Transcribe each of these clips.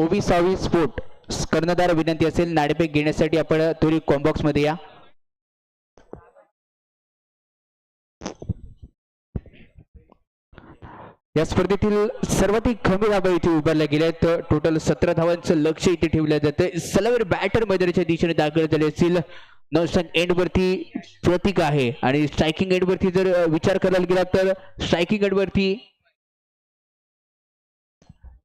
ओवी स्पोर्ट कर्णधार विनंती असेल नाणेफेक घेण्यासाठी आपण थोडी कॉम्बॉक्स मध्ये या. या स्पर्धेतील सर्वाधिक कमी धावा इथे उभारल्या गेल्यात. टोटल 17 धावांचं लक्ष इथे ठेवलं जातं. सलवर बॅटर मैदानाच्या दिशेने दाखल झाले असतील. नॉन एंड वरती प्रतीक आहे आणि स्ट्रायकिंग एंड वरती जर विचार करायला गेला तर स्ट्रायकिंग एंड वरती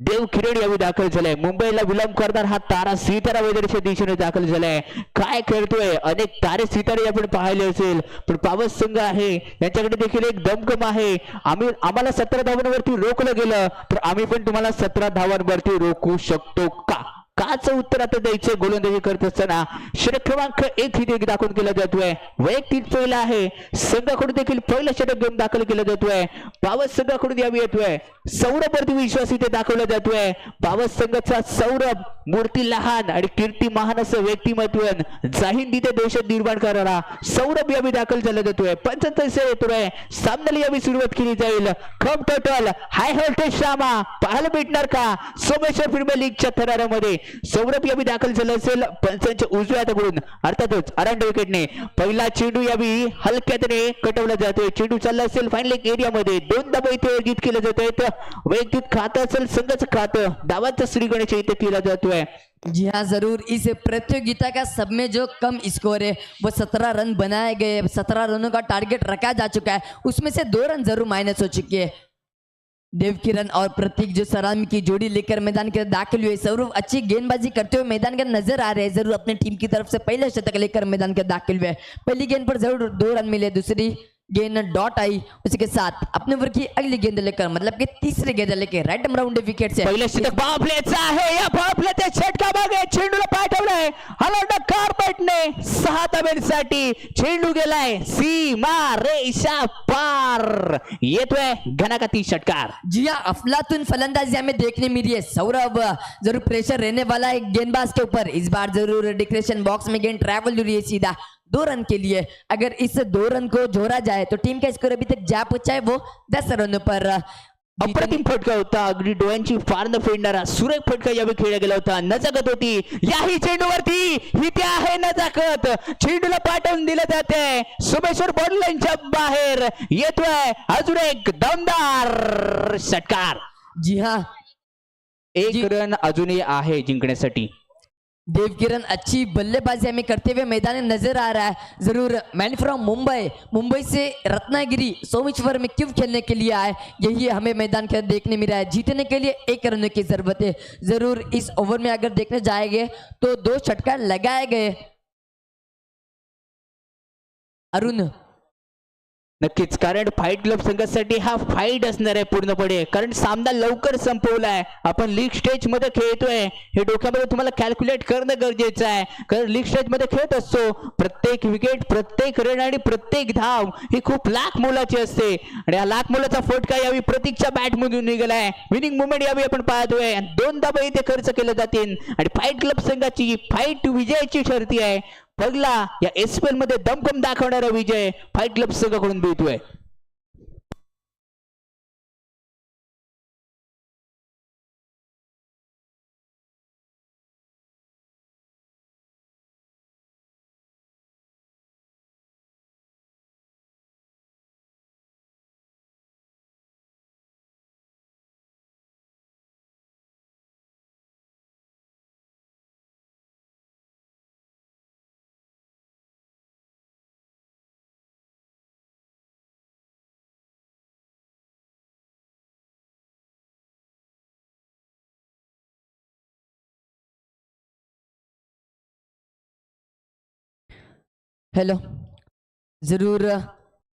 देव किरण यावेळी दाखल झालाय. मुंबईला विलंब करणार हा तारा सितारा मैदानाच्या दिशेने दाखल झालाय. काय खेळतोय, अनेक तारे सितारे आपण पाहिले असेल, पण पावस संघ आहे यांच्याकडे देखील एक दमकम आहे. आम्हाला 17 धावांवरती रोखलं गेलं तर आम्ही पण तुम्हाला 17 धावांवरती रोखू शकतो का? काचं उत्तर आता द्यायचं. गोलंदाजी करत असताना षटक क्रमांक 1 इथे दाखल केला जातोय. वैयक्तिक पहिला आहे. संघाकडून देखील पहिला षटक घेऊन दाखल केला जातोय. पावस संघाकडून यावी येतोय. सौरभवरती विश्वास इथे दाखवला जातोय. पावस संघाचा सौरभ मूर्ती लहान आणि कीर्ती महान असं व्यक्तिमत्व जाहीर तिथे देशात निर्माण करणारा सौरभ यावी दाखल झाला जातोय. 75 येतोय. सामन्याला यावी सुरुवात केली जाईल. कम टोटल हाय व्होल्टेज ड्रामा पाहायला भेटणार का सोमेश्वर प्रीमियर लीगच्या थरारामध्ये? सौरभ यावी दाखल झाला असेल पंचांच्या उजव्या हाताकडून. अर्थातच अरांड विकेटने पहिला चेंडू यावी हलक्याने कटवला जातोय. चेंडू चालला असेल फायनल एरियामध्ये. 2 धावा इथे वर्गित केले जात आहेत. वैयक्तिक खातं असेल संघाचं खातं धावांचा श्रीगणेश इथे केला जातोय. जी हाँ जरूर. इस प्रतियोगिता का सब में जो कम स्कोर है वो 17 रन बनाए गए. 17 रनों का टारगेट रखा जा चुका है, उसमें से 2 रन जरूर माइनस हो चुकी है. देव किरण और प्रतीक जो सलामी की जोड़ी लेकर मैदान के दाखिल हुए. सौरभ अच्छी गेंदबाजी करते हुए मैदान के नजर आ रहे हैं. जरूर अपनी टीम की तरफ से पहले शतक लेकर मैदान के दाखिल हुए. पहली गेंद पर जरूर 2 रन मिले, दूसरी गेंद डॉट आई. उसके साथ अपने ओवर की अगली गेंद लेकर मतलब कि तीसरी गेंद लेकर राइट राउंड विकेट से पहिलं षटक बापलेचं आहे. या बापलेच्या षटका मागे चेंडूला पाठवलाय हलवणं कार्पेटने 6 धाब्यांसाठी. चेंडू गेलाय सीमा रेषा पार. येतोय घनाघाती षटकार. जी हाँ, अफलातून फलंदाजी हमें देखने मिली है. सौरभ जरूर प्रेशर रहने वाला है गेंदबाज के ऊपर. इस बार जरूर डिक्रेशन बॉक्स में गेंद ट्रैवल हो रही है सीधा 2 रन के लिए. अगर इस 2 रन को जोड़ा जाए तो टीम का स्कोर अभी तक जा पहुंचा है वो 10 रनों पर. अप्रतिम फटका होता. अगदी डोळ्यांची फार न फेडणारा सुरेख फटका यावेळी खेळला गेला होता. नजाकत होती याही चेंडूवरती. इथे आहे नजाकत. चेंडूला पाठवून दिलं जाते. सोमेश्वर बॉर्डरलाईनच्या बाहेर. येतोय अजून एक दमदार षटकार. जी हाँ, 1 रन अजूनही आहे जिंकण्यासाठी. देव किरण अच्छी बल्लेबाजी हमें करते हुए मैदान में नजर आ रहा है. जरूर मैन फ्रॉम मुंबई से रत्नागिरी सोमेश्वर में क्यों खेलने के लिए आए, यही हमें मैदान के देखने मिल रहा है. जीतने के लिए 1 रन की जरूरत है. जरूर इस ओवर में अगर देखने जाएंगे तो 2 छक्का लगाए गए. अरुण नक्कीच, कारण फाईट क्लब संघासाठी हा फाईट असणार आहे पूर्णपणे. कारण सामना लवकर संपवलाय. आपण लीग स्टेज मध्ये खेळतोय हे डोक्यामध्ये तुम्हाला कॅल्क्युलेट करणं गरजेचं आहे. कारण लीग स्टेज मध्ये खेळत असतो प्रत्येक विकेट, प्रत्येक रन आणि प्रत्येक धाव ही खूप लाख मोलाची असते. आणि हा लाख मोलाचा फटका यावी प्रतीकच्या बॅट मधून निघालाय. विनिंग मुवमेंट यावी आपण पाहतोय. 2 धावा इथे खर्च केले जातील आणि फाईट क्लब संघाची फाईट विजयाची ठरती आहे. पहिला या एसपीएल मध्ये दमकम दाखवणारा विजय फाईट क्लब संघाकडून मिळतोय. हेलो. जरूर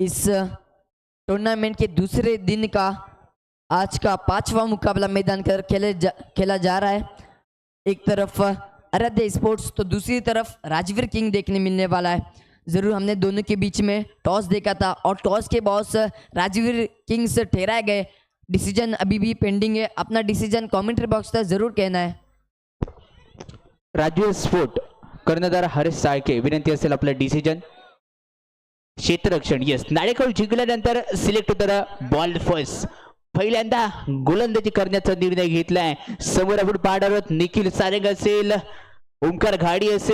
इस टूर्नामेंट के दूसरे दिन का आज का 5वां मुकाबला मैदान कर खेला जा रहा है. एक तरफ आराध्य स्पोर्ट्स तो दूसरी तरफ राजवीर किंग देखने मिलने वाला है. जरूर हमने दोनों के बीच में टॉस देखा था और टॉस के बॉस राजवीर किंग्स ठहराए गए. डिसीजन अभी भी पेंडिंग है. अपना डिसीजन कमेंट्री बॉक्स तक जरूर कहना है. राजवीर स्पोर्ट कर्णधार हरेश साळके विनंती असेल आपलं डिसिजन. क्षेत्ररक्षण. येस, नाणेकाळ जिंकल्यानंतर सिलेक्ट होतं बॉल फर्स्ट. पहिल्यांदा गोलंदाजी करण्याचा निर्णय घेतलाय. समोर आपण पाहणार आहोत निखिल सारंग असेल, ओमकार घाडी असेल,